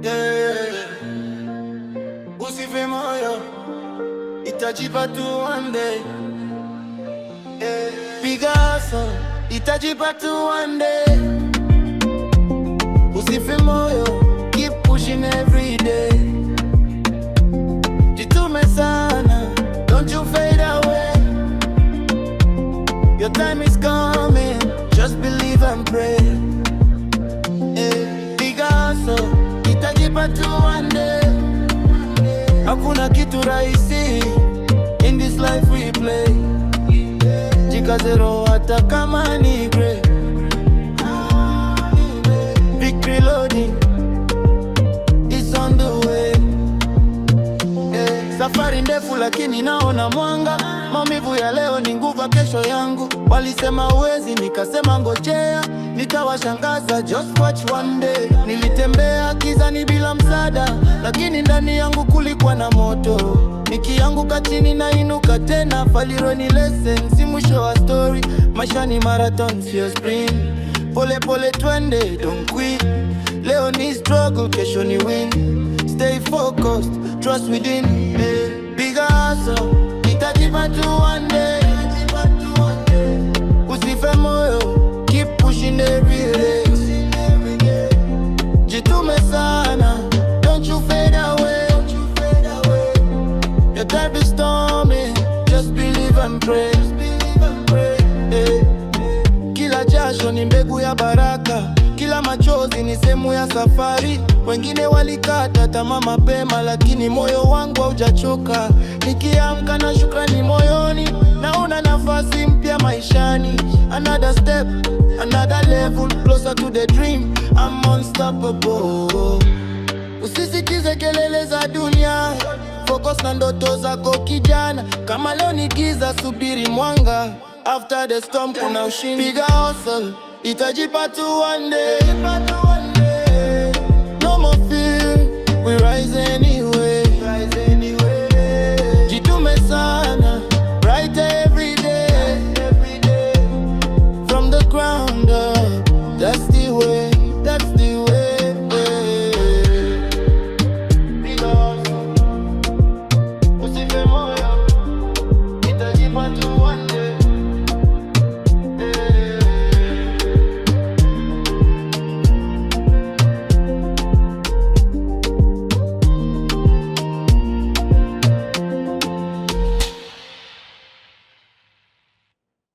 Yeah. Usife moyo, itajipa tu one day. Yeah. Piga hustle, itajipa tu one day. Usife moyo, keep pushing every day. Jitume sana, don't you fade away. Your time is coming, just believe and pray. Piga hustle, itajipa tu one day. Hakuna kitu rahisi in this life we play. Jikaze roho hata kama ni grey. Victory loading is on the way. Safari ndefu lakini naona mwanga. Maumivu ya leo ni nguvu kesho yangu. Walisema uwezi, nikasema ngojea, nitawashangaza, just watch one day. Nilitembea gizani bila msaada, lakini ndani yangu kulikuwa na moto. Nikianguka chini nainuka tena. Faliro ni lesson, si mwisho wa story. Maisha ni marathon, sio sprint. Pole pole twende, don't quit. Leo ni struggle, kesho ni win. Stay focused, trust within. Big hustle, itajipa tu one day. Usife moyo, keep pushing every day. Jitume sana, don't you fade away. Your time is stormy, just believe and pray. Kila jasho ni mbegu ya baraka, kila machozi ni sehemu ya safari. Wengine walikata tamaa mapema, lakini moyo wangu haujachoka. Nikiamka na shukrani moyoni, naona nafasi mpya maishani. Another step, another level, closer to the dream. I'm unstoppable. Usisikize kelele za dunia, focus na ndoto zako kijana. Kama leo ni giza, subiri mwanga. After the storm kuna ushindi. Piga hustle, itajipa tu one day.